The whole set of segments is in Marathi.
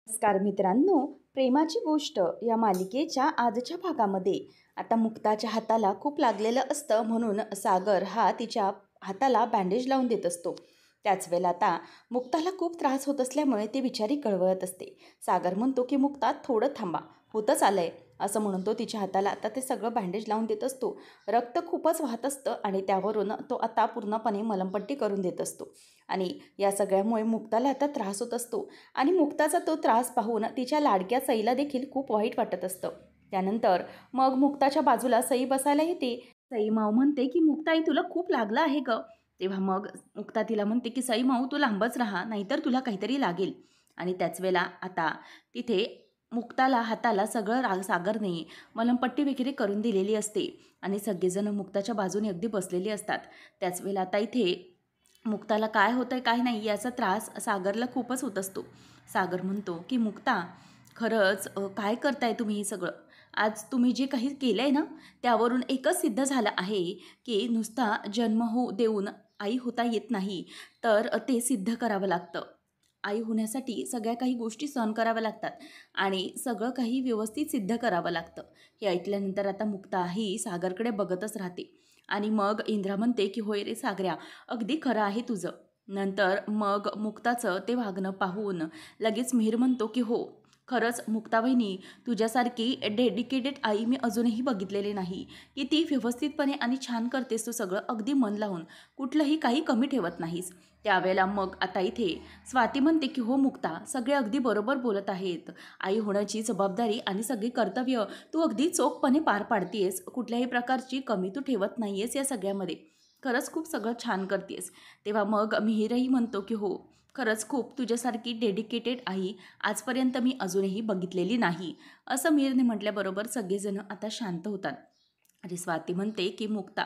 नमस्कार मित्रांनो, प्रेमाची गोष्ट या मालिकेच्या आजच्या भागामध्ये आता मुक्ताच्या हाताला खूप लागलेलं असतं म्हणून सागर हा तिच्या हाताला बँडेज लावून देत असतो. त्याच वेळेला आता मुक्ताला खूप त्रास होत असल्यामुळे ती बिचारी कळवळत असते. सागर म्हणतो की मुक्ता थोडं थांबा, होतच आलंय असं म्हणून तो तिच्या हाताला आता ते सगळं बँडेज लावून देत असतो. रक्त खूपच वाहत असतं आणि त्यावरून तो आता पूर्णपणे मलमपट्टी करून देत असतो. आणि या सगळ्यामुळे मुक्ताला आता त्रास होत असतो आणि मुक्ताचा तो त्रास पाहून तिच्या लाडक्या सईला देखील खूप वाईट वाटत असतं. त्यानंतर मग मुक्ताच्या बाजूला सई बसायला येते. सई माऊ म्हणते की मुक्ताई तुला खूप लागलं आहे ग. तेव्हा मग मुक्ता तिला म्हणते की सई माऊ तू लांबच राहा, नाहीतर तुला काहीतरी लागेल. आणि त्याच वेळेला आता तिथे मुक्ताला हाताला सगळं सागरने मलमपट्टी वगैरे करून दिलेली असते आणि सगळेजण मुक्ताच्या बाजूने अगदी बसलेली असतात. त्याच वेळेला आता इथे मुक्ताला काय होतंय काय नाही याचा त्रास सागरला खूपच होत असतो. सागर म्हणतो की मुक्ता खरंच काय करताय तुम्ही हे सगळं? आज तुम्ही जे काही केलं आहे ना त्यावरून एकच सिद्ध झालं आहे की नुसता जन्म देऊन आई होता येत नाही, तर ते सिद्ध करावं लागतं. आई होण्यासाठी सगळ्या काही गोष्टी सहन कराव्या लागतात आणि सगळं काही व्यवस्थित सिद्ध करावं लागतं. हे ऐकल्यानंतर आता मुक्ता ही सागरकडे बघतच राहते आणि मग इंद्रा म्हणते की होय रे सागऱ्या, अगदी खरं आहे तुझं. नंतर मग मुक्ताचं ते वागणं पाहून लगेच मिहीर म्हणतो की हो, खरंच मुक्ता वहिनी, तुझ्यासारखी डेडिकेटेड आई मी अजूनही बघितलेली नाही. की ती व्यवस्थितपणे आणि छान करतेस तू सगळं अगदी मन लावून, कुठलंही काही कमी ठेवत नाहीस. त्यावेळेला मग आता इथे स्वाती म्हणते की हो मुक्ता, सगळे अगदी बरोबर बोलत आहेत. आई होण्याची जबाबदारी आणि सगळी कर्तव्य तू अगदी चोखपणे पार पाडतेस. कुठल्याही प्रकारची कमी तू ठेवत नाही आहेस या सगळ्यामध्ये. खरंच खूप सगळं छान करतेस. तेव्हा मग मिहीरही म्हणतो की हो, खरंच खूप तुझ्यासारखी डेडिकेटेड आई आजपर्यंत मी अजूनही बघितलेली नाही. असं मिहीरने म्हटल्याबरोबर सगळेजण आता शांत होतात. आणि स्वाती म्हणते की मुक्ता,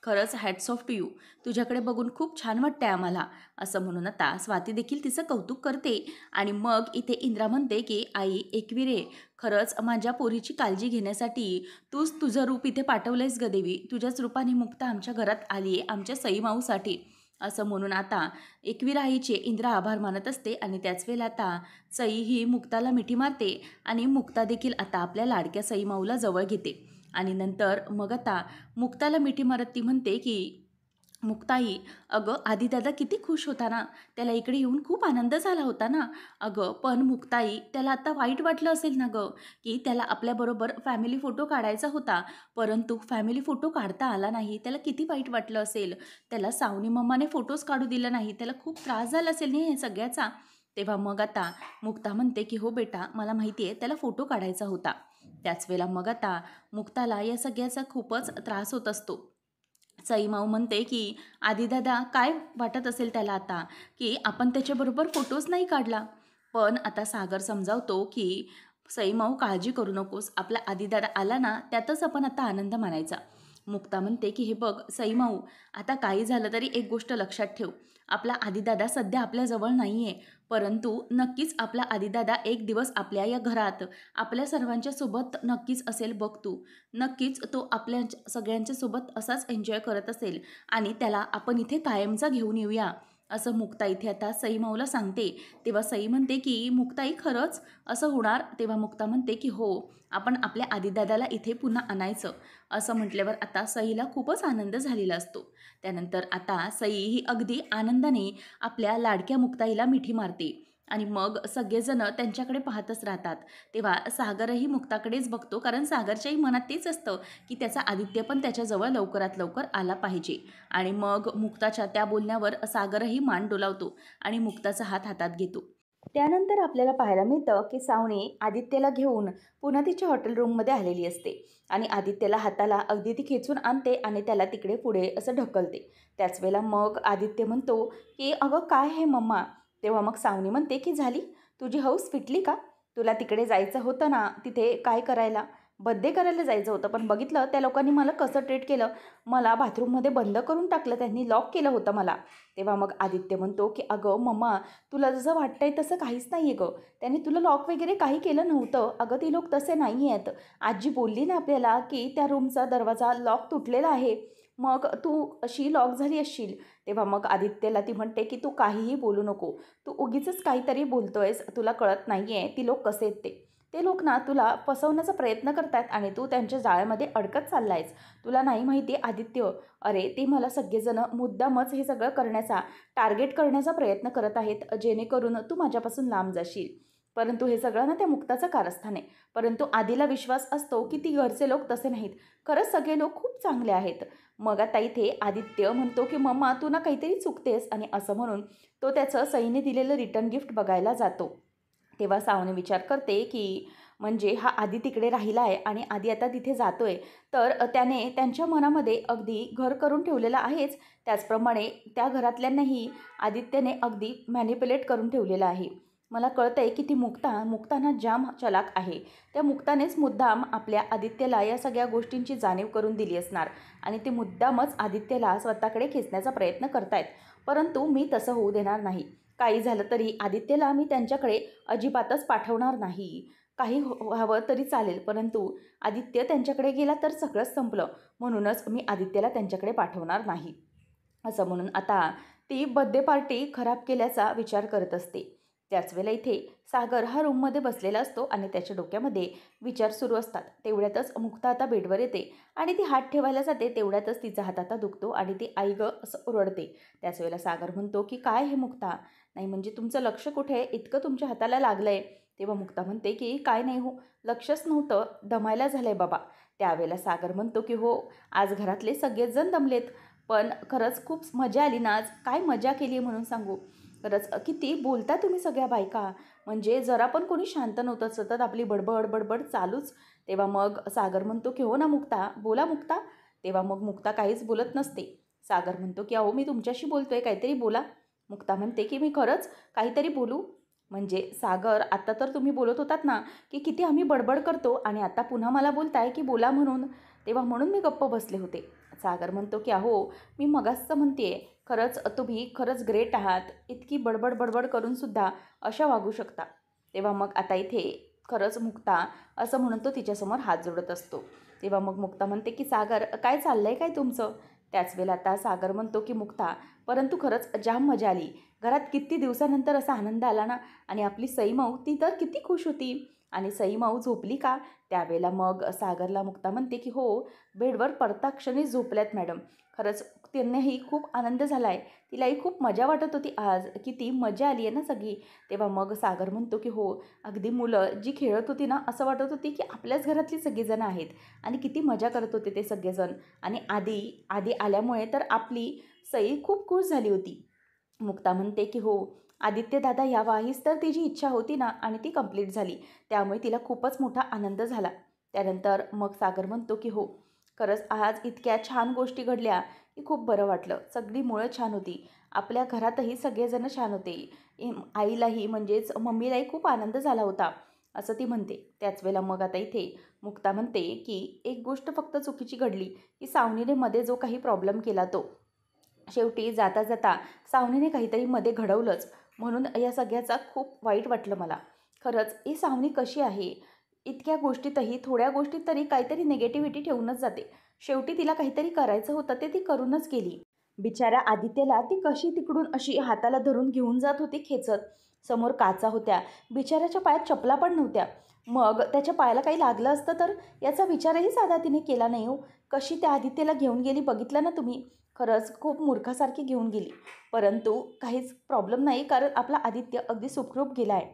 खरंच हॅट्स ऑफ टू यू. तुझ्याकडे बघून खूप छान वाटतंय आम्हाला. असं म्हणून आता स्वाती देखील तिचं कौतुक करते. आणि मग इथे इंद्रा म्हणते की आई एकविरे, खरंच माझ्या पोरीची काळजी घेण्यासाठी तूच तुझं रूप इथे पाठवलंयस ग देवी. तुझ्याच रूपाने मुक्ता आमच्या घरात आली आहे आमच्या सईमाऊसाठी. असं म्हणून आता एकवीर आईचे इंद्रा आभार मानत असते. आणि त्याच वेळेला आता सई ही मुक्ताला मिठी मारते आणि मुक्ता देखील आता आपल्या लाडक्या सईमाऊला जवळ घेते. आणि नंतर मग आता मुक्ताला मिठी मारत ती म्हणते की मुक्ताई, अगं आदिदादा किती खुश होता ना, त्याला इकडे येऊन खूप आनंद झाला होता ना. अगं पण मुक्ताई, त्याला आता वाईट वाटलं असेल ना गं, की त्याला आपल्याबरोबर फॅमिली फोटो काढायचा होता, परंतु फॅमिली फोटो काढता आला नाही. त्याला किती वाईट वाटलं असेल. त्याला सावनी मम्माने फोटोज काढू दिलं नाही, त्याला खूप त्रास झाला असेल नाही हे सगळ्याचा. तेव्हा मग आता मुक्ता म्हणते की हो बेटा, मला माहिती आहे त्याला फोटो काढायचा होता. त्याच वेळेला मग आता मुक्ताला या सगळ्याचा खूपच त्रास होत असतो. सईमाऊ म्हणते की आदिदादा काय वाटत असेल त्याला आता, की आपण त्याच्याबरोबर फोटोज नाही काढला. पण आता सागर समजावतो की सईमाऊ काळजी करू नकोस, आपला आदिदादा आला ना त्यातच आपण आता आनंद मानायचा. मुक्ता म्हणते की हे बघ सईमाऊ, आता काही झालं तरी एक गोष्ट लक्षात ठेव, आपला आदिदादा सध्या आपल्याजवळ नाही आहे, परंतु नक्कीच आपला आदिदादा एक दिवस आपल्या या घरात आपल्या सर्वांच्या सोबत नक्कीच असेल बघ तू. नक्कीच तो आपल्या सगळ्यांच्या सोबत असाच एन्जॉय करत असेल आणि त्याला आपण इथे कायमचा घेऊन येऊया. असं मुक्ता इथे आता सईमाऊला सांगते. तेव्हा सई म्हणते की मुक्ताई खरंच असं होणार? तेव्हा मुक्ता म्हणते की हो, आपण आपल्या आदिदादाला इथे पुन्हा आणायचं. असं म्हटल्यावर आता सईला खूपच आनंद झालेला असतो. त्यानंतर आता सई ही अगदी आनंदाने आपल्या लाडक्या मुक्ताईला मिठी मारते आणि मग सगळेजण त्यांच्याकडे पाहतच राहतात. तेव्हा सागरही मुक्ताकडेच बघतो, कारण सागरच्याही मनात तेच असतं की त्याचा आदित्य पण त्याच्याजवळ लवकरात लवकर आला पाहिजे. आणि मग मुक्ताच्या त्या बोलण्यावर सागरही मान डोलावतो आणि मुक्ताचा हात हातात घेतो. त्यानंतर आपल्याला पाहायला मिळतं की सावनी आदित्यला घेऊन पुन्हा तिच्या हॉटेल रूममध्ये आलेली असते आणि आदित्यला हाताला अगदी ती खेचून आणते आणि त्याला तिकडे पुढे असं ढकलते. त्याच वेळेला मग आदित्य म्हणतो की अगं काय हे मम्मा. तेव्हा मग सावनी म्हणते की झाली तुझी हौस फिटली का? तुला तिकडे जायचं होतं ना, तिथे काय करायला, बर्थडे करायला जायचं होतं, पण बघितलं त्या लोकांनी मला कसं ट्रीट केलं. मला बाथरूममध्ये बंद करून टाकलं, त्यांनी लॉक केलं होतं मला. तेव्हा मग आदित्य म्हणतो की अगं मम्मा, तुला जसं वाटतंय तसं काहीच नाही आहे गं. त्यांनी तुला लॉक वगैरे काही केलं नव्हतं. अगं ती लोक तसे नाही आहेत. आजी बोलली ना आपल्याला की त्या रूमचा दरवाजा लॉक तुटलेला आहे, मग तू अशी लॉक झाली असशील. तेव्हा मग आदित्यला ती म्हणते की तू काहीही बोलू नको. तू उगीचच काहीतरी बोलतोयस. तुला कळत नाही आहे ती लोक कसे आहेत ते. ते लोक ना तुला फसवण्याचा प्रयत्न करतायत आणि तू त्यांच्या जाळ्यामध्ये अडकत चालला आहेस. तुला नाही माहिती आदित्य, अरे ते मला सगळेजण मुद्दामच हे सगळं करण्याचा, टार्गेट करण्याचा प्रयत्न करत आहेत, जेणेकरून तू माझ्यापासून लांब जाशील. परंतु हे सगळं ना त्या मुक्ताचं कारस्थान आहे. परंतु आधीला विश्वास असतो की ती घरचे लोक तसे नाहीत. खरंच सगळे लोक खूप चांगले आहेत. मग आता इथे आदित्य म्हणतो की मम्मा तू ना काहीतरी चुकतेस, आणि असं म्हणून तो त्याचं सईने दिलेलं रिटर्न गिफ्ट बघायला जातो. तेव्हा सावनी विचार करते की म्हणजे हा आधी तिकडे राहिला आहे आणि आधी आता तिथे जातोय, तर त्याने त्यांच्या मनामध्ये अगदी घर करून ठेवलेलं आहेच. त्याचप्रमाणे त्या घरातल्यांनाही आदित्यने अगदी मॅनिप्युलेट करून ठेवलेलं आहे. मला कळतं आहे की ती मुक्ताना जाम चलाक आहे. त्या मुक्तानेच मुद्दाम आपल्या आदित्यला या सगळ्या गोष्टींची जाणीव करून दिली असणार आणि ते मुद्दामच आदित्यला स्वतःकडे खेचण्याचा प्रयत्न करतायत. परंतु मी तसं होऊ देणार नाही. काही झालं तरी आदित्यला मी त्यांच्याकडे अजिबातच पाठवणार नाही. काही हवं तरी चालेल, परंतु आदित्य त्यांच्याकडे गेला तर सगळंच संपलं. म्हणूनच मी आदित्यला त्यांच्याकडे पाठवणार नाही. असं म्हणून आता ती बर्थडे पार्टी खराब केल्याचा विचार करत असते. त्याच वेळेला इथे सागर हा रूममध्ये बसलेला असतो आणि त्याच्या डोक्यामध्ये विचार सुरू असतात. तेवढ्यातच मुक्ता आता बेडवर येते आणि ती हात ठेवायला जाते. तेवढ्यातच तिचा हात आता दुखतो आणि ती आई ग असं ओरडते. त्याच वेळेला सागर म्हणतो की काय हे मुक्ता, नाही म्हणजे तुमचं लक्ष कुठे आहे, इतकं तुमच्या हाताला लागलं आहे. तेव्हा मुक्ता म्हणते की काय नाही हो, लक्षच नव्हतं, दमायला झालं आहे बाबा. त्यावेळेला सागर म्हणतो की हो, आज घरातले सगळेच जण दमलेत, पण खरंच खूप मजा आली ना आज. काय मजा केली आहे म्हणून सांगू. खरंच किती बोलता तुम्ही सगळ्या बायका, म्हणजे जरा पण कोणी शांत नव्हतं, सतत आपली बडबड बडबड चालूच. तेव्हा मग सागर म्हणतो की हो ना मुक्ता, बोला मुक्ता. तेव्हा मग मुक्ता काहीच बोलत नसते. सागर म्हणतो की अहो मी तुमच्याशी बोलतोय, काहीतरी बोला. मुक्ता म्हणते की मी खरंच काहीतरी बोलू. म्हणजे सागर, आता तर तुम्ही बोलत होतात ना की किती आम्ही बडबड करतो आणि आता पुन्हा मला बोलताय की बोला म्हणून. तेव्हा म्हणून मी गप्प बसले होते. सागर म्हणतो की अहो मी मगासचं म्हणते, खरंच तुम्ही खरंच ग्रेट आहात. इतकी बडबड बडबड करूनसुद्धा अशा वागू शकता. तेव्हा मग आता इथे खरंच मुक्ता असं म्हणून तो तिच्यासमोर हात जोडत असतो. तेव्हा मग मुक्ता म्हणते की सागर काय चाललं आहे काय तुमचं. त्याच वेळेला आता सागर म्हणतो की मुक्ता, परंतु खरंच जाम मजा आली. घरात किती दिवसानंतर असा आनंद आला ना, आणि आपली सईमाऊ ती तर किती खुश होती. आणि सईमाऊ झोपली का. त्यावेळेला मग सागरला मुक्ता म्हणते की हो, बेडवर पडताक्षणी झोपल्यात मॅडम. खरंच त्यांनाही खूप आनंद झाला आहे, तिलाही खूप मजा वाटत होती आज, किती मजा आली आहे ना सगळी. तेव्हा मग सागर म्हणतो की हो, अगदी मुलं जी खेळत होती ना, असं वाटत होती की आपल्याच घरातली सगळीजणं आहेत आणि किती मजा करत होते ते सगळेजण. आणि आधी आधी आल्यामुळे तर आपली सई खूप खुश झाली होती. मुक्ता म्हणते की हो, आदित्य दादा यावा हीच तर तिची इच्छा होती ना, आणि ती कंप्लीट झाली. त्यामुळे तिला खूपच मोठा आनंद झाला. त्यानंतर मग सागर म्हणतो की हो, खरंच आज इतक्या छान गोष्टी घडल्या की खूप बरं वाटलं. सगळी मुळं छान होती. आपल्या घरातही सगळेजण छान होते. आईलाही म्हणजेच मम्मीलाही खूप आनंद झाला होता, असं ती म्हणते. त्याच वेळेला मग आता इथे मुक्ता म्हणते की एक गोष्ट फक्त चुकीची घडली की सावनीने मध्ये जो काही प्रॉब्लेम केला तो. शेवटी जाता जाता सावनीने काहीतरी मध्ये घडवलंच, म्हणून या सगळ्याचा खूप वाईट वाटलं मला. खरंच ही सावनी कशी आहे, इतक्या गोष्टीतही थोड्या गोष्टीत तरी काहीतरी निगेटिव्हिटी ठेवूनच जाते. शेवटी तिला काहीतरी करायचं होतं ते ती करूनच गेली. बिचाऱ्या आदित्यला ती कशी तिकडून अशी हाताला धरून घेऊन जात होती खेचत. समोर काचा होत्या, बिचाऱ्याच्या पायात चपला पण नव्हत्या. मग त्याच्या पायाला काही लागलं असतं तर याचा विचारही साधा तिने केला नाही हो. कशी त्या आदित्यला घेऊन गेली बघितलं ना तुम्ही. खरंच खूप मूर्खासारखी घेऊन गेली. परंतु काहीच प्रॉब्लेम नाही, कारण आपला आदित्य अगदी सुखरूप गेला आहे.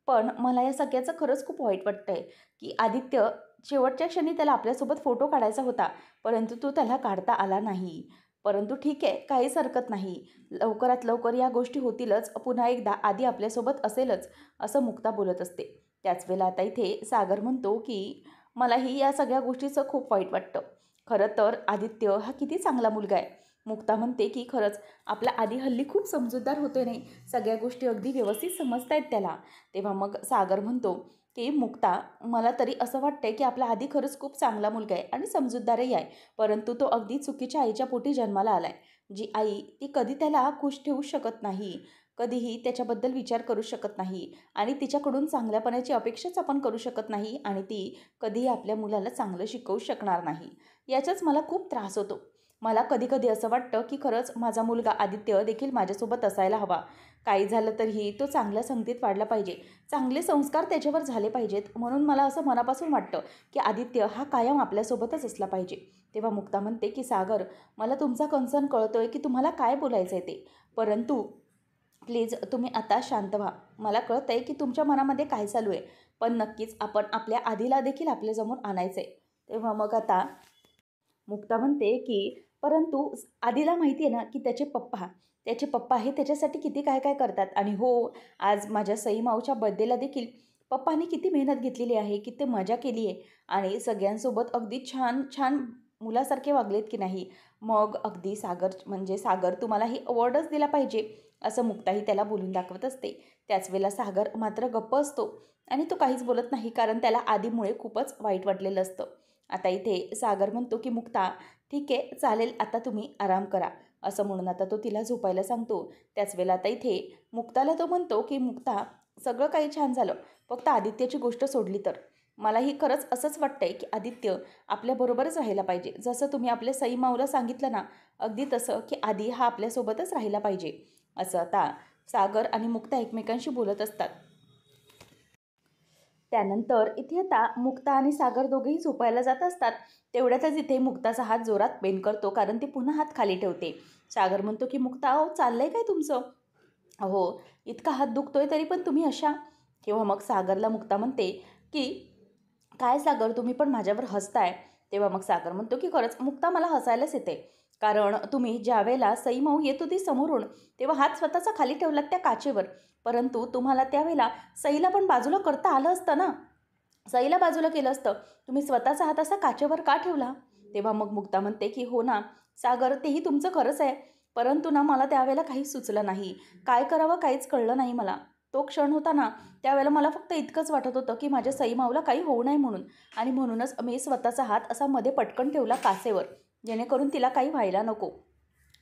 पण मला या सगळ्याचं खरंच खूप वाईट वाटतं आहे की आदित्य, शेवटच्या क्षणी त्याला आपल्यासोबत फोटो काढायचा होता, परंतु तो त्याला काढता आला नाही. परंतु ठीक आहे, काहीच हरकत नाही. लवकरात लवकर या गोष्टी होतीलच. पुन्हा एकदा आधी आपल्यासोबत असेलच, असं मुक्ता बोलत असते. त्याच वेळेला आता इथे सागर म्हणतो की मलाही या सगळ्या गोष्टीचं खूप वाईट वाटतं. खरं तर आदित्य हा किती चांगला मुलगा आहे. मुक्ता म्हणते की खरंच आपला आधी हल्ली खूप समजूतदार होतोय नाही, सगळ्या गोष्टी अगदी व्यवस्थित समजतायत त्याला. तेव्हा मग सागर म्हणतो की मुक्ता, मला तरी असं वाटतंय की आपला आधी खरंच खूप चांगला मुलगा आहे आणि समजूतदारही आहे, परंतु तो अगदी चुकीच्या आईच्या पोटी जन्माला आला आहे. जी आई ती कधी त्याला खुश ठेवू शकत नाही, कधीही त्याच्याबद्दल विचार करू शकत नाही आणि तिच्याकडून चांगल्यापणाची अपेक्षाच आपण करू शकत नाही, आणि ती कधीही आपल्या मुलाला चांगलं शिकवू शकणार नाही. याचाच मला खूप त्रास होतो. मला कधी कधी असं वाटतं की खरंच माझा मुलगा आदित्य देखील माझ्यासोबत असायला हवा. काही झालं तरीही तो चांगल्या संगतीत वाढला पाहिजे, चांगले संस्कार त्याच्यावर झाले पाहिजेत. म्हणून मला असं मनापासून वाटतं की आदित्य हा कायम आपल्यासोबतच असला पाहिजे. तेव्हा मुक्ता म्हणते की सागर, मला तुमचा कन्सर्न कळतोय की तुम्हाला काय बोलायचं आहे ते, परंतु प्लीज तुम्ही आता शांत व्हा. मला कळतं आहे की तुमच्या मनामध्ये काय चालू आहे, पण नक्कीच आपण आपल्या आधीला देखील आपल्यासमोर आणायचं आहे. तेव्हा मग आता मुक्ता म्हणते की परंतु आधीला माहिती आहे ना की त्याचे पप्पा हे त्याच्यासाठी किती काय काय करतात. आणि हो, आज माझ्या सई माऊच्या बर्थडेला देखील पप्पांनी किती मेहनत घेतलेली आहे, किती मजा केली आहे आणि सगळ्यांसोबत अगदी छान छान मुलासारखे वागलेत की नाही. मग अगदी सागर तुम्हाला ही अवॉर्डच दिला पाहिजे, असं मुक्ताही त्याला बोलून दाखवत असते. त्याच वेळेला सागर मात्र गप्प असतो आणि तो काहीच बोलत नाही, कारण त्याला आधीमुळे खूपच वाईट वाटलेलं असतं. आता इथे सागर म्हणतो की मुक्ता, ठीक आहे चालेल, आता तुम्ही आराम करा, असं म्हणून आता तो तिला झोपायला सांगतो. त्याच वेळेला आता इथे मुक्ताला तो म्हणतो की मुक्ता, सगळं काही छान झालं, फक्त आदित्यची गोष्ट सोडली तर. मलाही खरंच असंच वाटतंय की आदित्य आपल्याबरोबरच राहायला पाहिजे. जसं तुम्ही आपल्या सई माऊला सांगितलं ना, अगदी तसं की आदी हा आपल्यासोबतच राहायला पाहिजे. असं आता सागर आणि मुक्ता एकमेकांशी बोलत असतात. त्यानंतर इथे आता मुक्ता आणि सागर दोघेही झोपायला जात असतात. तेवढ्यातच इथे मुक्ताचा हात जोरात पेन करतो, कारण ती पुन्हा हात खाली ठेवते. सागर म्हणतो की मुक्ता, अहो चाललंय काय तुमचं? अहो, इतका हात दुखतोय तरी पण तुम्ही अशा. किंवा मग सागरला मुक्ता म्हणते की काय सागर, तुम्ही पण माझ्यावर हसताय. तेव्हा मग सागर म्हणतो की खरंच मुक्ता, मला हसायलाच येते, कारण तुम्ही ज्या वेळेला सई माऊ येत होती समोरून, तेव्हा हात स्वतःचा खाली ठेवलात त्या काचेवर, परंतु तुम्हाला त्यावेळेला सईला पण बाजूला करता आलं असतं ना, सईला बाजूला केलं असतं. तुम्ही स्वतःचा हात असा काचेवर का ठेवला? तेव्हा मग मुक्ता म्हणते की हो ना सागर, तेही तुमचं खरंच आहे, परंतु ना मला त्यावेळेला काहीच सुचलं नाही, काय करावं काहीच कळलं नाही मला. तो क्षण होता ना, त्यावेळेला मला फक्त इतकंच वाटत होतं की माझ्या सई माऊला काही होऊ नये म्हणून, आणि म्हणूनच मी स्वतःचा हात असा मध्ये पटकन ठेवला काचेवर, जेणेकरून तिला काही व्हायला नको.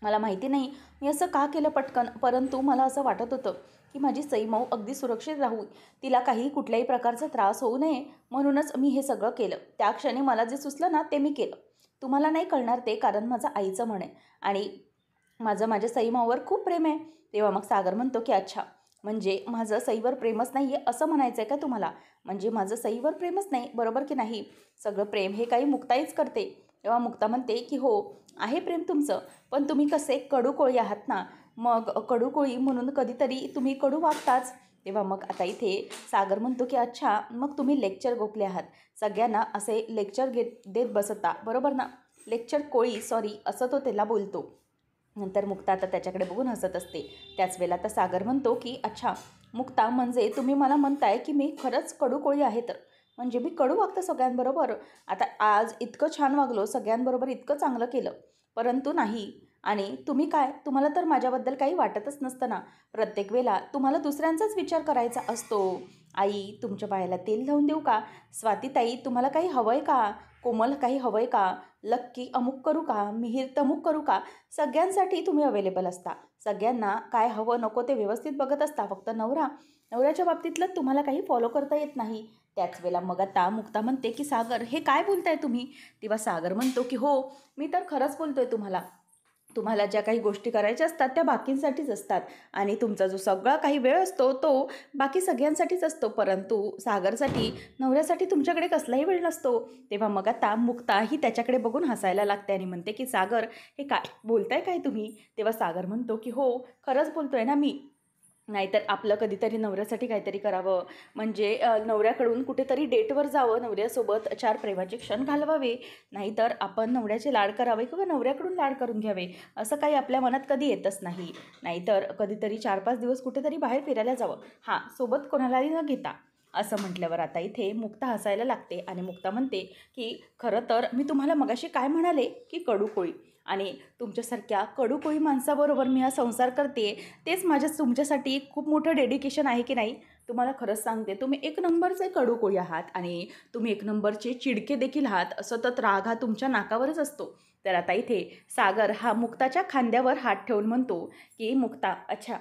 मला माहिती नाही मी असं का केलं पटकन, परंतु मला असं वाटत होतं की माझी सई माऊ अगदी सुरक्षित राहू, तिला काही कुठल्याही प्रकारचा त्रास होऊ नये, म्हणूनच मी हे सगळं केलं. त्या क्षणी मला जे सुचलं ना ते मी केलं. तुम्हाला नाही कळणार ते, कारण माझं आईचं म्हण आहे आणि माझं माझ्या सई माऊवर खूप प्रेम आहे. तेव्हा मग सागर म्हणतो की अच्छा, म्हणजे माझं सईवर प्रेमच नाही आहे असं म्हणायचं आहे का तुम्हाला? म्हणजे माझं सईवर प्रेमच नाही, बरोबर की नाही? सगळं प्रेम हे काही मुक्ताईच करते. तेव्हा मुक्ता म्हणते की हो, आहे प्रेम तुमचं, पण तुम्ही कसे कडूकोळी आहात ना, मग कडूकोळी म्हणून कधीतरी तुम्ही कडू वागताच. तेव्हा मग आता इथे सागर म्हणतो की अच्छा, मग तुम्ही लेक्चर गोखले आहात, सगळ्यांना असे लेक्चर देत बसता, बरोबर ना? लेक्चर कोळी, सॉरी, असं तो त्याला बोलतो. नंतर मुक्ता आता त्याच्याकडे बघून हसत असते. त्याच वेळेला आता सागर म्हणतो की अच्छा मुक्ता, म्हणजे तुम्ही मला म्हणताय की मी खरंच कडूकोळी आहे, तर म्हणजे मी कडू वागतं सगळ्यांबरोबर? आता आज इतकं छान वागलो, सगळ्यांबरोबर इतकं चांगलं केलं, परंतु नाही. आणि तुम्ही काय, तुम्हाला तर माझ्याबद्दल काही वाटतच नसतं ना, प्रत्येक वेळेला तुम्हाला दुसऱ्यांचाच विचार करायचा असतो. आई, तुमच्या पायाला तेल लावून देऊ का? स्वातीताई, तुम्हाला काही हवं आहे का? कोमल, काही हवं आहे का? लक्की, अमुक करू का? मिहीर, तमुक करू का? सगळ्यांसाठी तुम्ही अवेलेबल असता, सगळ्यांना काय हवं नको ते व्यवस्थित बघत असता. फक्त नवऱ्याच्या बाबतीतलं तुम्हाला काही फॉलो करता येत नाही. त्याच वेळेला मग आता मुक्ता म्हणते की सागर, हे काय बोलताय तुम्ही? तेव्हा सागर म्हणतो की हो, मी तर खरंच बोलतोय तुम्हाला. तुम्हाला ज्या काही गोष्टी करायच्या असतात त्या बाकींसाठीच असतात, आणि तुमचा जो सगळा काही वेळ असतो तो बाकी सगळ्यांसाठीच असतो, परंतु सागरसाठी, नवऱ्यासाठी तुमच्याकडे कसलाही वेळ नसतो. तेव्हा मग आता मुक्ता ही त्याच्याकडे बघून हसायला लागते आणि म्हणते की सागर, हे काय बोलताय काय तुम्ही? तेव्हा सागर म्हणतो की हो, खरंच बोलतोय ना मी. नाहीतर आपलं कधीतरी नवऱ्यासाठी काहीतरी करावं, म्हणजे नवऱ्याकडून कुठेतरी डेटवर जावं, नवऱ्यासोबत 4 प्रेमाचे क्षण घालवावे, नाहीतर आपण नवऱ्याचे लाड करावे किंवा नवऱ्याकडून लाड करून घ्यावे, असं काही आपल्या मनात कधी येतच नाही. नाहीतर कधीतरी 4-5 दिवस कुठेतरी बाहेर फिरायला जावं, हां, सोबत कोणालाही न घेता. असं म्हटल्यावर आता इथे मुक्ता हसायला लागते आणि मुक्ता म्हणते की खरं तर मी तुम्हाला मगाशी काय म्हणाले की कडूकोळी, आणि तुमच्यासारख्या कडूकोळी माणसाबरोबर मी हा संसार करते, तेच तुमच्यासाठी खूप मोठं डेडिकेशन आहे की नाही? तुम्हाला खरंच सांगते, तुम्ही एक नंबरचे कडूकोळी आहात आणि तुम्ही एक नंबरचे चिडके देखील आहात. सतत राग हा तुमच्या नाकावरच असतो. तर आता इथे सागर हा मुक्ताच्या खांद्यावर हात ठेवून म्हणतो की मुक्ता, अच्छा,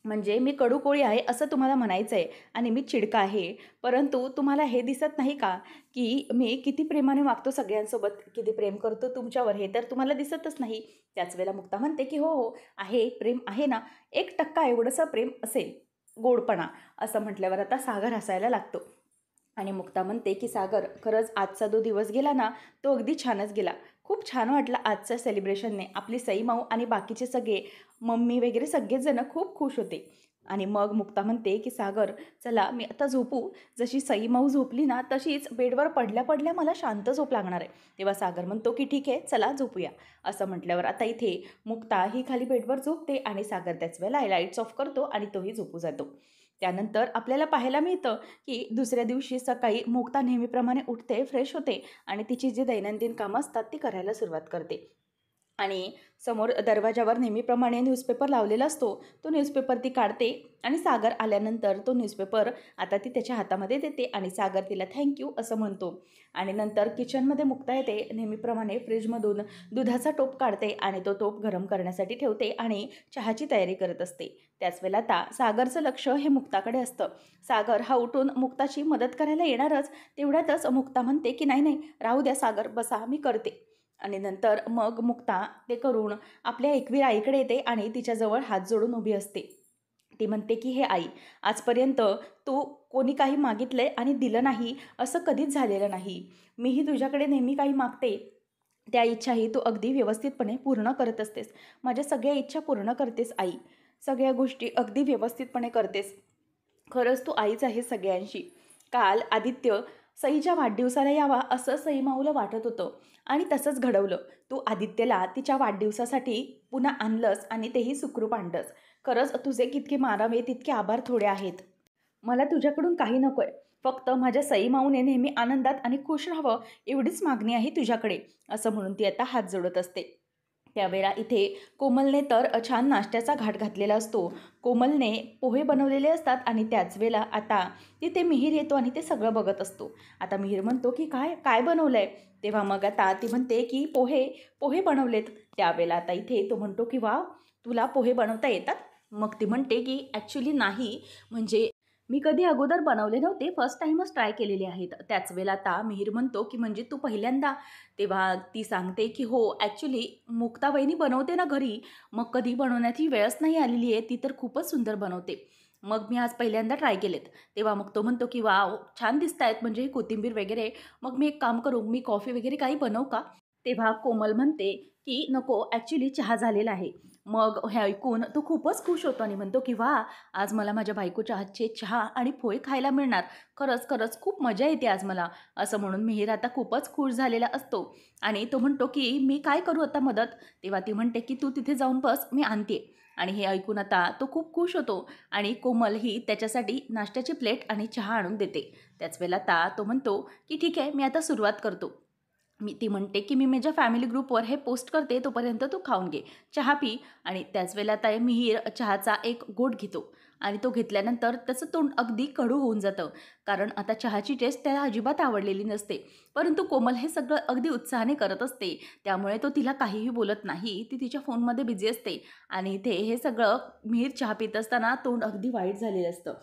म्हणजे मी कडूकोळी आहे असं तुम्हाला म्हणायचं आहे आणि मी चिडका आहे. परंतु तुम्हाला हे दिसत नाही का, की मी किती प्रेमाने वागतो सगळ्यांसोबत, किती प्रेम करतो तुमच्यावर, हे तर तुम्हाला दिसतच नाही. त्याच वेळेला मुक्ता म्हणते, की "हो, हो, आहे, प्रेम आहे ना, 1% एवढंसं प्रेम असेल, गोडपणा." असं म्हटल्यावर आता सागर हसायला लागतो. आणि मुक्ता म्हणते, की "सागर, खरंच आजचा जो दिवस गेला ना, तो अगदी छानच गेला. खूप छान वाटलं आजच्या सेलिब्रेशनने. आपली सई-माऊ आणि बाकीचे सगळे, मम्मी वगैरे सगळेच खूप खुश होते." आणि मग मुक्ता म्हणते, की "सागर, चला मी आता झोपू. जशी सई-माऊ झोपली ना, तशीच बेडवर पडल्या-पडल्या मला शांत झोप लागणार आहे." तेव्हा सागर म्हणतो, की "ठीक आहे, चला झोपूया." असं म्हटल्यावर आता इथे मुक्ता ही खाली बेडवर झोपते आणि सागर त्याच वेळेला लाईट्स ऑफ करतो आणि तोही झोपू जातो. त्यानंतर आपल्याला पाहायला मिळतं, की दुसऱ्या दिवशी सकाळी मुक्ता नेहमीप्रमाणे उठते, फ्रेश होते आणि तिची जी दैनंदिन कामं असतात ती करायला सुरुवात करते. आणि समोर दरवाजावर नेहमीप्रमाणे न्यूजपेपर लावलेला असतो. तो न्यूजपेपर ती काढते आणि सागर आल्यानंतर तो न्यूजपेपर आता ती त्याच्या हातामध्ये देते आणि सागर तिला थँक यू असं म्हणतो. आणि नंतर किचनमध्ये मुक्ता येते. नेहमीप्रमाणे फ्रीजमधून दुधाचा टोप काढते आणि तो टोप गरम करण्यासाठी ठेवते आणि चहाची तयारी करत असते. त्याच वेळेला आता सागरचं लक्ष हे मुक्ताकडे असतं. सागर हा उठून मुक्ताची मदत करायला येणारच, तेवढ्यातच मुक्ता म्हणते, की "नाही, नाही, राहू द्या सागर, बसा, मी करते." आणि नंतर मग मुक्ता ते करून आपल्या एकवीर आईकडे येते आणि तिच्याजवळ हात जोडून उभी असते. ती म्हणते, की "हे आई, आजपर्यंत तू कोणी काही मागितलंय आणि दिलं नाही असं कधीच झालेलं नाही. मीही तुझ्याकडे नेहमी काही मागते, त्या इच्छाही तू अगदी व्यवस्थितपणे पूर्ण करत असतेस. माझ्या सगळ्या इच्छा पूर्ण करतेस आई. सगळ्या गोष्टी अगदी व्यवस्थितपणे करतेस. खरंच तू आईच आहे सगळ्यांशी." काल आदित्य सईच्या वाढदिवसाला यावा असं सईमाऊला वाटत होतं आणि तसंच घडवलं. तू आदित्यला तिच्या वाढदिवसासाठी पुन्हा आणलंस आणि तेही सुखरूप आणलंस. खरंच तुझे कितके मानावे तितके आभार थोडे आहेत. मला तुझ्याकडून काही नकोय. फक्त माझ्या सईमाऊने नेहमी आनंदात आणि खुश राहावं एवढीच मागणी आहे तुझ्याकडे, असं म्हणून ती आता हात जोडत असते. त्यावेळेला इथे कोमलने तर छान नाश्त्याचा घाट घातलेला असतो. कोमलने पोहे बनवलेले असतात आणि त्याच वेळेला आता तिथे मिहीर येतो आणि ते सगळं बघत असतो. आता मिहीर म्हणतो, की "काय, काय बनवलंय?" तेव्हा मग आता ती म्हणते, की "पोहे, पोहे बनवलेत." त्यावेळेला आता इथे तो म्हणतो, की "वाह! तुला पोहे बनवता येतात?" मग ती म्हणते, की "ॲक्चुअली नाही, म्हणजे मी कधी अगोदर बनवले नव्हते, फर्स्ट टाईमच ट्राय केलेले आहेत." त्याच वेळेला आता मिहीर म्हणतो, की "म्हणजे तू पहिल्यांदा?" तेव्हा ती सांगते, की "हो, ॲक्चुअली मुक्ता वहिनी बनवते ना घरी, मग कधी बनवण्याची वेळच नाही आलेली आहे. ती तर खूपच सुंदर बनवते. मग मी आज पहिल्यांदा ट्राय केलेत." तेव्हा मग तो म्हणतो, की "वॉव! छान दिसतायत म्हणजे कोथिंबीर वगैरे. मग मी एक काम करू, मी कॉफी वगैरे काही बनवू का?" तेव्हा कोमल म्हणते, की "नको, ॲक्चुअली चहा झालेला आहे." मग हे ऐकून तो खूपच खुश होतो आणि म्हणतो, की "वाह! आज मला माझ्या बायकोच्या हातचे चहा आणि पोहे खायला मिळणार. खरंच, खरंच खूप मजा येते आज मला." असं म्हणून मिहीर आता खूपच खुश झालेला असतो आणि तो म्हणतो, की "मी काय करू आता मदत?" तेव्हा ती म्हणते, की "तू तिथे जाऊन बस, मी आणते." आणि हे ऐकून आता तो खूप खुश होतो आणि कोमल ही त्याच्यासाठी नाश्त्याची प्लेट आणि चहा आणून देते. त्याच वेळेला आता तो म्हणतो, की "ठीक आहे, मी आता सुरुवात करतो." ती म्हणते, की "मी माझ्या फॅमिली ग्रुपवर हे पोस्ट करते, तोपर्यंत तू खाऊन घे, चहा पी." आणि त्याच वेळेला आता मिहीर चहाचा एक घोट घेतो आणि तो घेतल्यानंतर त्याचं तोंड अगदी कडू होऊन जातं. कारण आता चहाची टेस्ट त्याला अजिबात आवडलेली नसते. परंतु कोमल हे सगळं अगदी उत्साहाने करत असते. त्यामुळे तो तिला काहीही बोलत नाही. ती तिच्या फोनमध्ये बिझी असते आणि इथे हे सगळं मिहीर चहा पित असताना तोंड अगदी वाईट झालेलं असतं.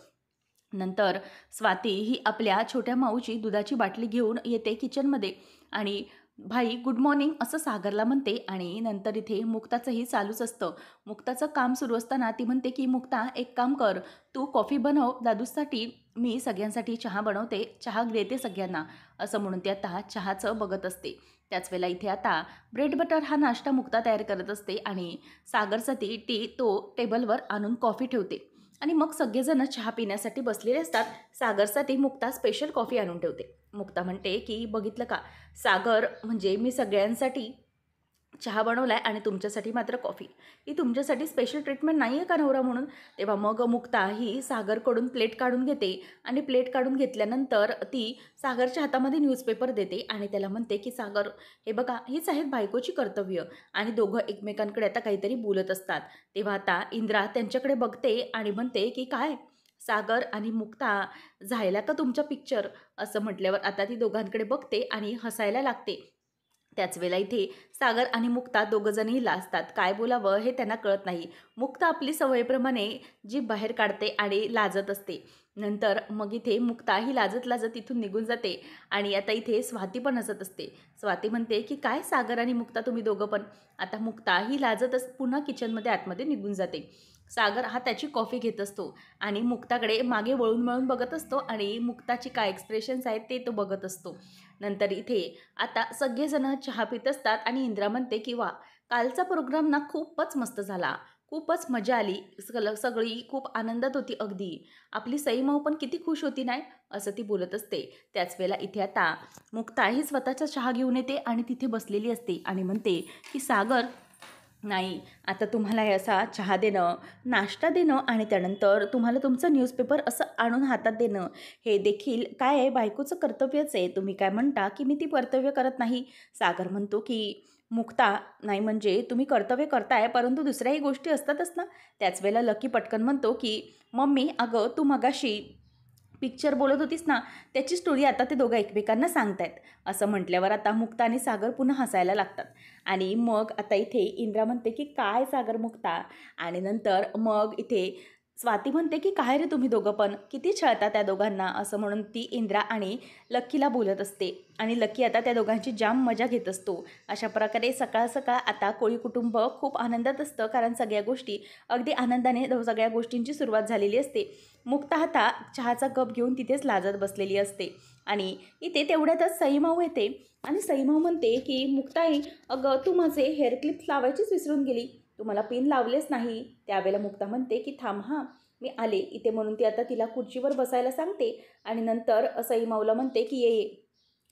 नंतर स्वाती ही आपल्या छोट्या माऊची दुधाची बाटली घेऊन येते किचनमध्ये आणि "भाई गुड मॉर्निंग" असं सागरला म्हणते आणि नंतर इथे मुक्ताचंही चालूच असतं. मुक्ताचं काम सुरू असताना ती म्हणते, की "मुक्ता, एक काम कर, तू कॉफी बनव दादूसाठी, मी सगळ्यांसाठी चहा बनवते, चहा देते सगळ्यांना." असं म्हणून ती आता चहाचं बघत असते. त्याच वेळेला इथे आता ब्रेड बटर हा नाश्ता मुक्ता तयार करत असते आणि सागरसाठी तो टेबलवर आणून कॉफी ठेवते. आणि मग सगळेजण चहा पिण्यासाठी बसलेले असतात. सागरसाठी मुक्ता स्पेशल कॉफी आणून ठेवते. मुक्ता म्हणते, की "बघितलं का, सागर, म्हणजे मी सगळ्यांसाठी चहा बनवलाय आणि तुमच्यासाठी मात्र कॉफी. ही तुमच्यासाठी स्पेशल ट्रीटमेंट नाही आहे का नवरा म्हणून?" तेव्हा मग मुक्ता ही सागरकडून प्लेट काढून घेते आणि प्लेट काढून घेतल्यानंतर ती सागरच्या हातामध्ये न्यूजपेपर देते आणि त्याला म्हणते, की "सागर, हे बघा, हीच आहेत बायकोची कर्तव्य." आणि दोघं एकमेकांकडे आता काहीतरी बोलत असतात. तेव्हा आता इंद्रा त्यांच्याकडे बघते आणि म्हणते, की "काय, सागर आणि मुक्ता, झायला का तुमचा पिक्चर?" असं म्हटल्यावर आता ती दोघांकडे बघते आणि हसायला लागते. त्याच वेळेला इथे सागर आणि मुक्ता दोघंजणही लाजतात. काय बोलावं हे त्यांना कळत नाही. मुक्ता आपली सवयीप्रमाणे जीभ बाहेर काढते आणि लाजत असते. नंतर मग इथे मुक्ता ही लाजत लाजत इथून निघून जाते आणि आता इथे स्वाती पण हसत असते. स्वाती म्हणते की काय सागर आणि मुक्ता तुम्ही दोघं पण. आता मुक्ता ही लाजतच पुन्हा किचनमध्ये आतमध्ये निघून जाते. सागर हा त्याची कॉफी घेत असतो आणि मुक्ताकडे मागे वळून वळून बघत असतो आणि मुक्ताची काय एक्सप्रेशन्स आहेत ते तो बघत असतो. नंतर इथे आता सगळेजण चहा पित असतात आणि इंद्रा म्हणते की वा, कालचा प्रोग्राम ना खूपच मस्त झाला, खूपच मजा आली, सगळी खूप आनंदात होती. अगदी आपली सईमाऊ पण किती खुश होती नाही, असं ती बोलत असते. त्याच वेळेला इथे आता मुक्ता ही स्वतःचा चहा घेऊन येते आणि तिथे बसलेली असते आणि म्हणते की सागर, नाही, आता तुम्हाला हे असा चहा देणं, नाश्ता देणं आणि त्यानंतर तुम्हाला तुमचं न्यूजपेपर असं आणून हातात देणं, हे देखील काय आहे, बायकोचं कर्तव्यच आहे. तुम्ही काय म्हणता की मी ती कर्तव्य करत नाही? सागर म्हणतो की मुक्ता, नाही म्हणजे तुम्ही कर्तव्य करताय, परंतु दुसऱ्याही गोष्टी असतातच ना. त्याच वेळेला लकी पटकन म्हणतो की मम्मी, अगं तू मगाशी पिक्चर बोलत होतीस ना, त्याची स्टोरी आता ते दोघं एकमेकांना सांगतायत. असं म्हटल्यावर आता मुक्ता आणि सागर पुन्हा हसायला लागतात. आणि मग आता इथे इंद्रा म्हणते की काय सागर, मुक्ता. आणि नंतर मग इथे स्वाती म्हणते की काय रे तुम्ही दोघं पण किती छळता त्या दोघांना, असं म्हणून ती इंद्रा आणि लक्कीला बोलत असते. आणि लक्की आता त्या दोघांची जाम मजा घेत असतो. अशा प्रकारे सकाळ सकाळ आता कोळी कुटुंब खूप आनंदात असतं, कारण सगळ्या गोष्टी अगदी आनंदाने सगळ्या गोष्टींची सुरुवात झालेली असते. मुक्ता आता चहाचा कप घेऊन तिथेच लाजत बसलेली असते. आणि इथे तेवढ्यातच सईमाऊ येते आणि सईमाऊ म्हणते की मुक्ताई, अगं तू माझे हेअर क्लिप्स लावायचीच विसरून गेली, तू मला पिन लावलेच नाही. त्यावेळेला मुक्ता म्हणते की थांब हां, मी आले इथे, म्हणून ती आता तिला खुर्चीवर बसायला सांगते. आणि नंतर सईमाऊला म्हणते की ये,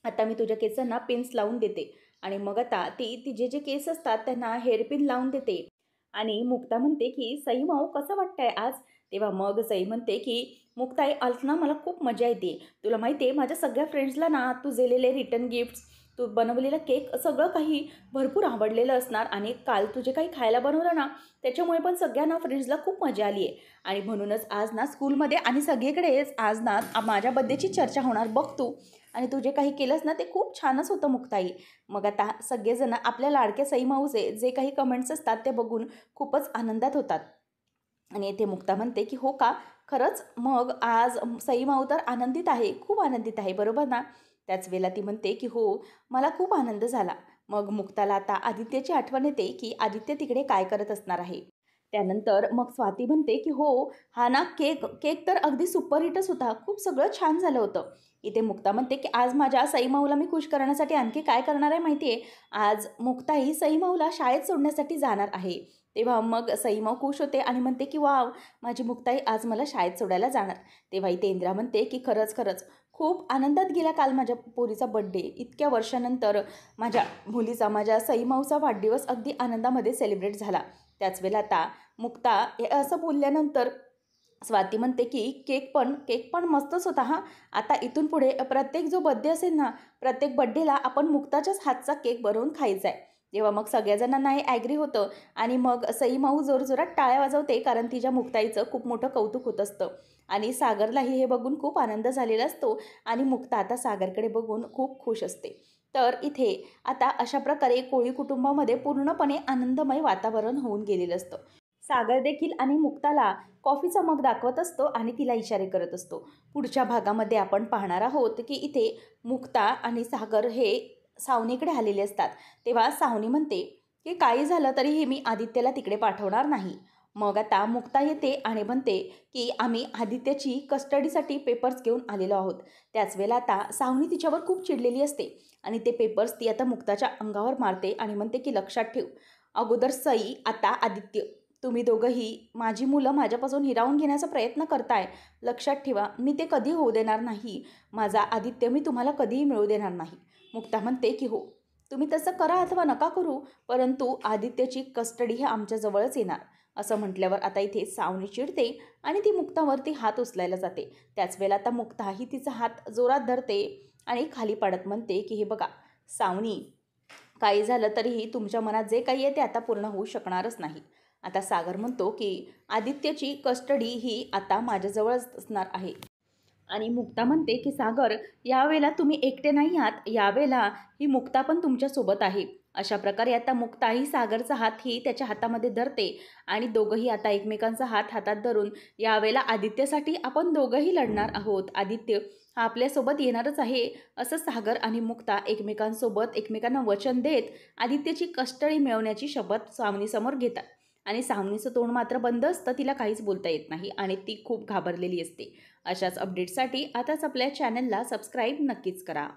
आता मी तुझ्या केसांना पिन्स लावून देते. आणि मग आता ती तिचे जे केस असतात त्यांना हेअरपिन लावून देते. आणि मुक्ता म्हणते की सईमाऊ, कसं वाटतंय आज? तेव्हा मग सई म्हणते की मुक्ताई, आज ना मला खूप मजा येते. तुला माहिती आहे, माझ्या सगळ्या फ्रेंड्सला ना तू दिलेले रिटर्न गिफ्ट्स, तू बनवलेला केक, सगळं काही भरपूर आवडलेलं असणार. आणि काल तुझे काही खायला बनवलं ना, त्याच्यामुळे पण सगळ्यांना फ्रेंड्सला खूप मजा आली आहे. आणि म्हणूनच आज ना स्कूलमध्ये आणि सगळीकडेच आज ना माझ्या बड्डेची चर्चा होणार बघ तू. आणि तू जे काही केलंस ना ते खूप छानच होतं मुक्ताई. मग आता सगळेजण आपल्या लाडक्या सईमाऊचे जे काही कमेंट्स असतात ते बघून खूपच आनंदात होतात. आणि येथे मुक्ता म्हणते की हो का, खरंच मग आज सईमाऊ तर आनंदित आहे, खूप आनंदित आहे, बरोबर ना? त्याच वेळेला ती म्हणते की हो, मला खूप आनंद झाला. मग मुक्ताला आता आदित्यची आठवण येते की आदित्य तिकडे काय करत असणार आहे. त्यानंतर मग स्वाती म्हणते की हो, हा ना केक केक तर अगदी सुपरहिटच होता, खूप सगळं छान झालं होतं. इथे मुक्ता म्हणते की आज माझ्या सईमाऊला मी खुश करण्यासाठी आणखी काय करणार आहे माहिती आहे, आज मुक्ता ही सईमाऊला शाळेत सोडण्यासाठी जाणार आहे. तेव्हा मग सईमाऊ खुश होते आणि म्हणते की वाव, माझी मुक्ताई आज मला शाळेत सोडायला जाणार. तेव्हा इथे इंद्रा म्हणते की खरंच खरंच खूप आनंदात गेला काल माझ्या पोरीचा बड्डे. इतक्या वर्षानंतर माझ्या मुलीचा, माझ्या सईमाऊचा वाढदिवस अगदी आनंदामध्ये सेलिब्रेट झाला. त्याच वेळेला आता मुक्ता हे असं बोलल्यानंतर स्वाती म्हणते की केक पण मस्तच होता हां. आता इथून पुढे प्रत्येक जो बड्डे असेल ना, प्रत्येक बड्डेला आपण मुक्ताच्याच हातचा केक बनवून खायचा आहे. तेव्हा मग सगळ्या जणांना हे ॲग्री होतं. आणि मग सईमाऊ जोरजोरात टाळ्या वाजवते, कारण तिच्या मुक्ताईचं खूप मोठं कौतुक होत असतं. आणि सागरलाही हे बघून खूप आनंद झालेला असतो. आणि मुक्ता आता सागरकडे बघून खूप खुश असते. तर इथे आता अशा प्रकारे कोळी कुटुंबामध्ये पूर्णपणे आनंदमय वातावरण होऊन गेलेलं असतं. सागर देखील आणि मुक्ताला कॉफीचा मग दाखवत असतो आणि तिला इशारे करत असतो. पुढच्या भागामध्ये आपण पाहणार आहोत की इथे मुक्ता आणि सागर हे सावनीकडे आलेले असतात. तेव्हा सावनी म्हणते की काही झालं तरीही मी आदित्यला तिकडे पाठवणार नाही. मग आता मुक्ता येते आणि म्हणते की आम्ही आदित्यची कस्टडीसाठी पेपर्स घेऊन आलेलो आहोत. त्याच वेळेला आता सावनी तिच्यावर खूप चिडलेली असते आणि ते पेपर्स ती आता मुक्ताच्या अंगावर मारते आणि म्हणते की लक्षात ठेव, अगोदर सई, आता आदित्य, तुम्ही दोघंही माझी मुलं माझ्यापासून हिरावून घेण्याचा प्रयत्न करताय. लक्षात ठेवा, मी ते कधी होऊ देणार नाही. माझा आदित्य मी तुम्हाला कधीही मिळू देणार नाही. मुक्ता म्हणते की हो, तुम्ही तसं करा अथवा नका करू, परंतु आदित्यची कस्टडी हे आमच्याजवळच येणार. असं म्हटल्यावर आता इथे सावनी चिडते आणि ती मुक्तावरती हात उचलायला जाते. त्याच वेळेला आता मुक्ता ही तिचा हात जोरात धरते आणि खाली पाडत म्हणते की हे बघा सावनी, काही झालं तरीही तुमच्या मनात जे काही आहे ते आता पूर्ण होऊ शकणारच नाही. आता सागर म्हणतो की आदित्यची कस्टडी ही आता माझ्याजवळच असणार आहे. आणि मुक्ता म्हणते की सागर, यावेळेला तुम्ही एकटे नाही आहात, यावेळेला ही मुक्ता पण तुमच्यासोबत आहे. अशा प्रकारे आता मुक्ता ही सागरचा हातही त्याच्या हातामध्ये धरते आणि दोघंही आता एकमेकांचा हात हातात धरून यावेळेला आदित्यसाठी आपण दोघंही लढणार आहोत. आदित्य हा आपल्यासोबत येणारच आहे, असं सागर आणि मुक्ता एकमेकांसोबत एकमेकांना वचन देत आदित्यची कस्टडी मिळवण्याची शपथ सावनीसमोर घेतात. आणि सावनीचं तोंड मात्र बंद असतं, तिला काहीच बोलता येत नाही आणि ती खूप घाबरलेली असते. अशाच अपडेट्ससाठी आताच आपल्या चॅनलला सबस्क्राईब नक्कीच करा.